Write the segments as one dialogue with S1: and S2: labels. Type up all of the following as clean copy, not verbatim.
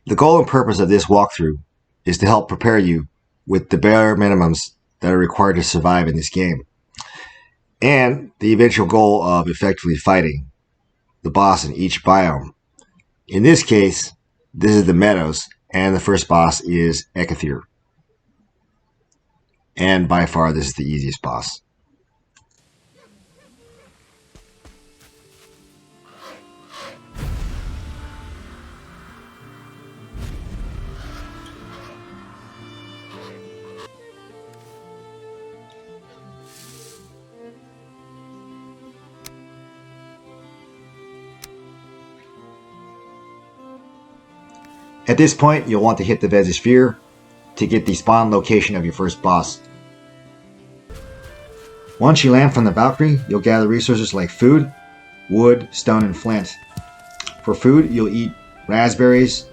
S1: The goal and purpose of this walkthrough is to help prepare you with the bare minimums that are required to survive in this game, and the eventual goal of effectively fighting the boss in each biome. In this case, this is the meadows, and the first boss is Eikthyr. And by far, this is the easiest boss. At this point, you'll want to hit the Vezisphere to get the spawn location of your first boss. Once you land from the Valkyrie, you'll gather resources like food, wood, stone, and flint. For food, you'll eat raspberries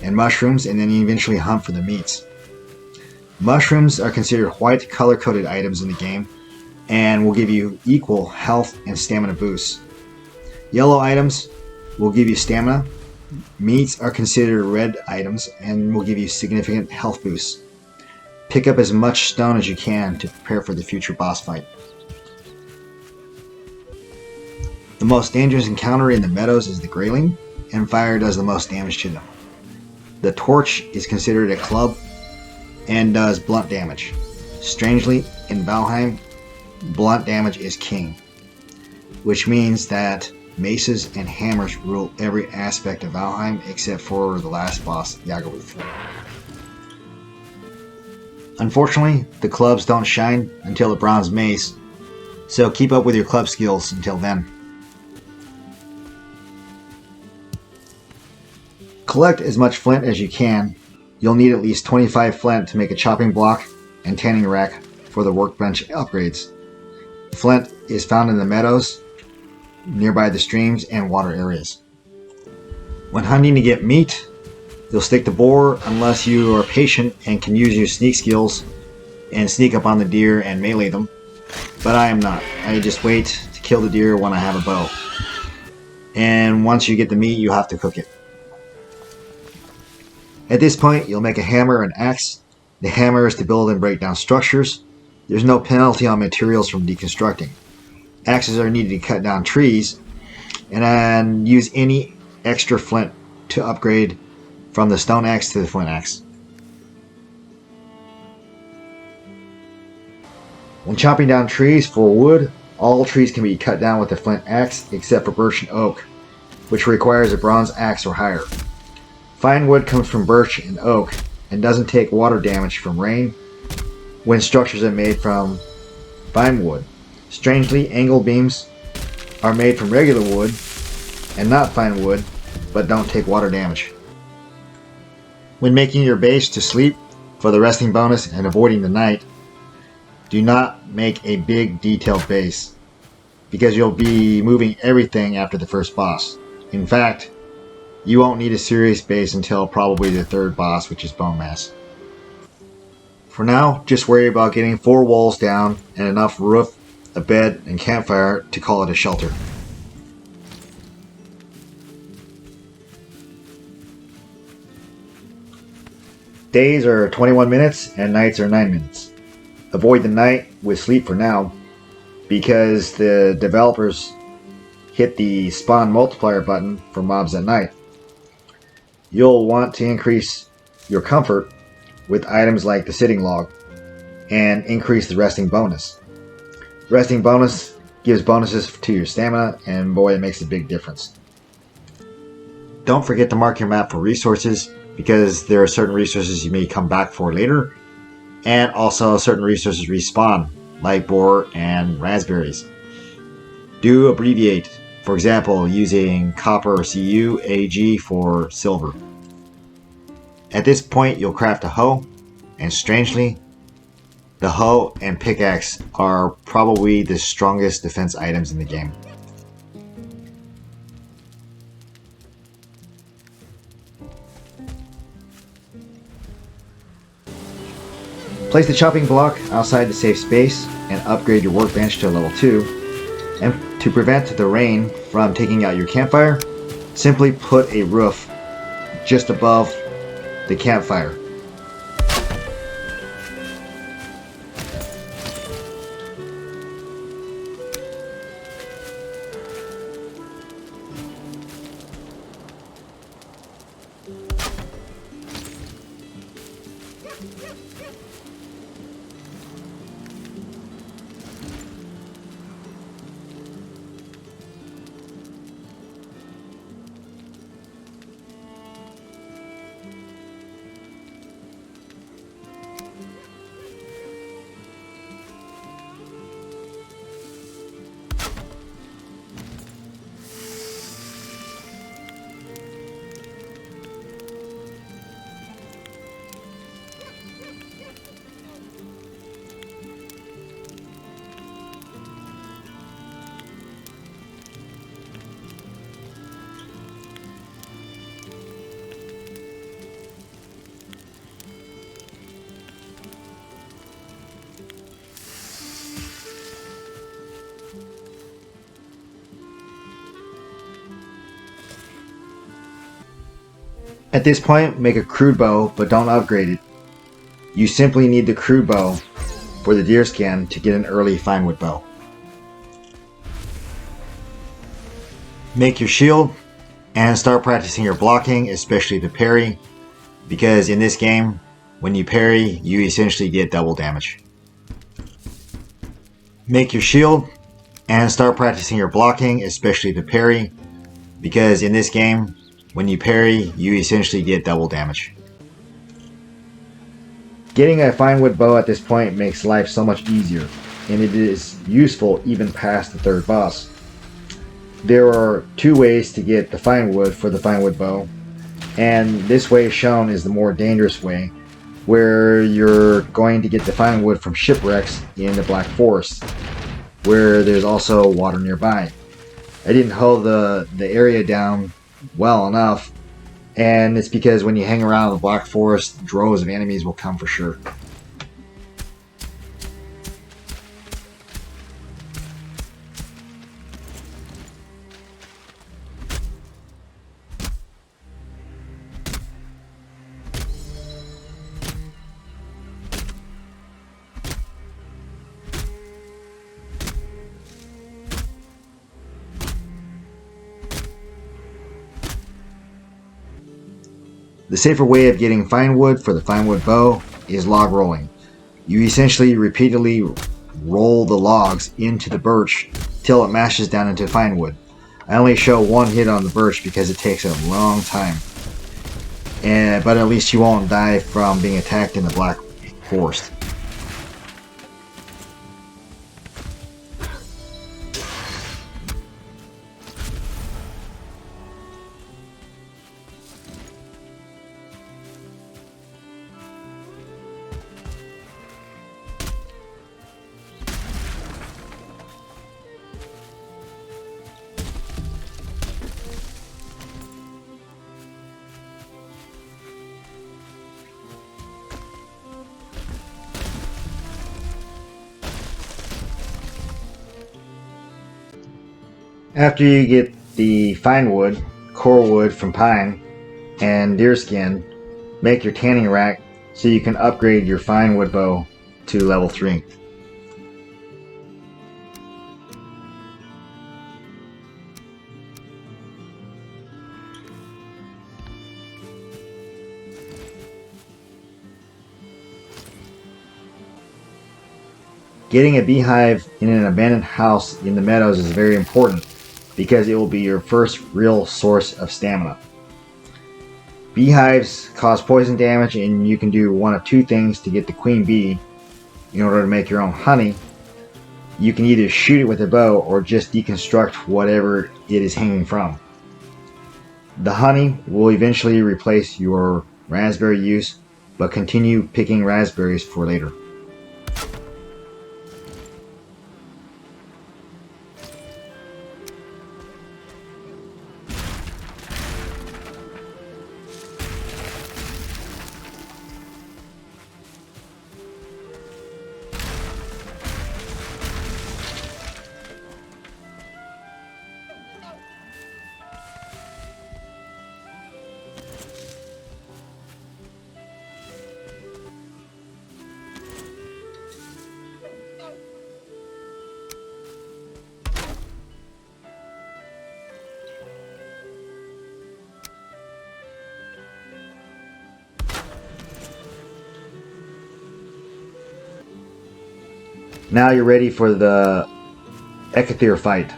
S1: and mushrooms, and then you eventually hunt for the meats. Mushrooms are considered white color-coded items in the game and will give you equal health and stamina boosts. Yellow items will give you stamina. Meats are considered red items and will give you significant health boosts. Pick up as much stone as you can to prepare for the future boss fight. The most dangerous encounter in the meadows is the grayling, and fire does the most damage to them. The torch is considered a club and does blunt damage. Strangely, in Valheim, blunt damage is king, which means that maces and hammers rule every aspect of Valheim except for the last boss, Yagluth. Unfortunately, the clubs don't shine until the bronze mace, so keep up with your club skills until then. Collect as much flint as you can. You'll need at least 25 flint to make a chopping block and tanning rack for the workbench upgrades. Flint is found in the meadows, nearby the streams and water areas. When hunting to get meat, you'll stick to boar unless you are patient and can use your sneak skills and sneak up on the deer and melee them. But I am not. I just wait to kill the deer when I have a bow. And once you get the meat, you have to cook it. At this point, you'll make a hammer and axe. The hammer is to build and break down structures. There's no penalty on materials from deconstructing. Axes are needed to cut down trees, and then use any extra flint to upgrade from the stone axe to the flint axe. When chopping down trees for wood, all trees can be cut down with a flint axe except for birch and oak, which requires a bronze axe or higher. Fine wood comes from birch and oak and doesn't take water damage from rain when structures are made from fine wood. Strangely, angle beams are made from regular wood and not fine wood, but don't take water damage. When making your base to sleep for the resting bonus and avoiding the night, do not make a big detailed base, because you'll be moving everything after the first boss. In fact, you won't need a serious base until probably the third boss, which is Bone Mass. For now, just worry about getting 4 walls down and enough roof, a bed, and campfire to call it a shelter. Days are 21 minutes and nights are 9 minutes. Avoid the night with sleep for now, because the developers hit the spawn multiplier button for mobs at night. You'll want to increase your comfort with items like the sitting log and increase the resting bonus. Resting bonus gives bonuses to your stamina, and boy, it makes a big difference. Don't forget to mark your map for resources, because there are certain resources you may come back for later, and also certain resources respawn, like boar and raspberries. Do abbreviate, for example, using copper or Cu, Ag for silver. At this point, you'll craft a hoe, and strangely, the hoe and pickaxe are probably the strongest defense items in the game. Place the chopping block outside the safe space and upgrade your workbench to level 2. And to prevent the rain from taking out your campfire, simply put a roof just above the campfire. At this point, make a crude bow, but don't upgrade it. You simply need the crude bow for the deer skin to get an early fine wood bow. Make your shield and start practicing your blocking, especially the parry, because in this game, when you parry, you essentially get double damage. Make your shield and start practicing your blocking, especially the parry, because in this game, when you parry, you essentially get double damage. Getting a fine wood bow at this point makes life so much easier, and it is useful even past the third boss. There are two ways to get the fine wood for the fine wood bow, and this way shown is the more dangerous way, where you're going to get the fine wood from shipwrecks in the Black Forest, where there's also water nearby. I didn't hold the area down well enough, and it's because when you hang around the Black Forest, droves of enemies will come for sure. The safer way of getting fine wood for the fine wood bow is log rolling. You essentially repeatedly roll the logs into the birch till it mashes down into fine wood. I only show one hit on the birch because it takes a long time. But at least you won't die from being attacked in the Black Forest. After you get the fine wood, core wood from pine, and deerskin, make your tanning rack so you can upgrade your fine wood bow to level 3. Getting a beehive in an abandoned house in the meadows is very important, because it will be your first real source of stamina. Beehives cause poison damage, and you can do one of two things to get the queen bee in order to make your own honey. You can either shoot it with a bow or just deconstruct whatever it is hanging from. The honey will eventually replace your raspberry use, but continue picking raspberries for later. Now you're ready for the Eikthyr fight.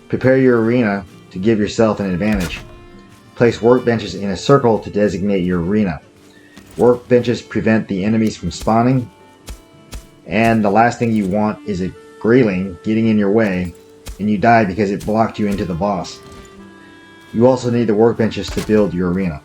S1: Prepare your arena to give yourself an advantage. Place workbenches in a circle to designate your arena. Workbenches prevent the enemies from spawning, and the last thing you want is a grayling getting in your way and you die because it blocked you into the boss. You also need the workbenches to build your arena.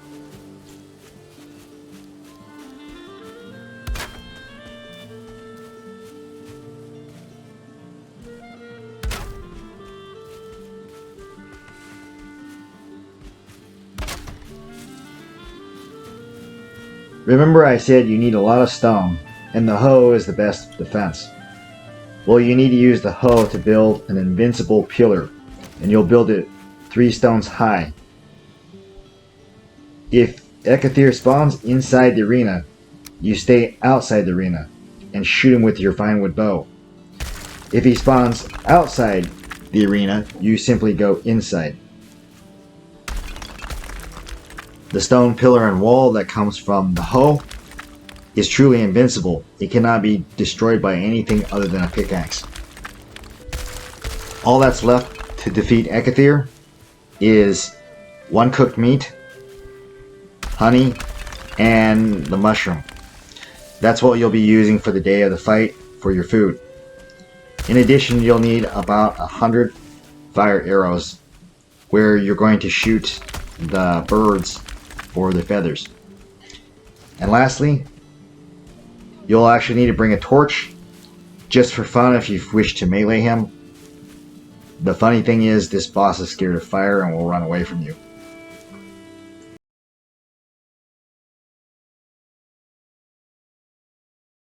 S1: Remember I said you need a lot of stone, and the hoe is the best defense. Well, you need to use the hoe to build an invincible pillar, and you'll build it 3 stones high. If Eikthyr spawns inside the arena, you stay outside the arena and shoot him with your finewood bow. If he spawns outside the arena, you simply go inside. The stone pillar and wall that comes from the hoe is truly invincible. It cannot be destroyed by anything other than a pickaxe. All that's left to defeat Eikthyr is 1 cooked meat, honey, and the mushroom. That's what you'll be using for the day of the fight for your food. In addition, you'll need about 100 fire arrows where you're going to shoot the birds or the feathers. And lastly, you'll actually need to bring a torch just for fun if you wish to melee him. The funny thing is, this boss is scared of fire and will run away from you.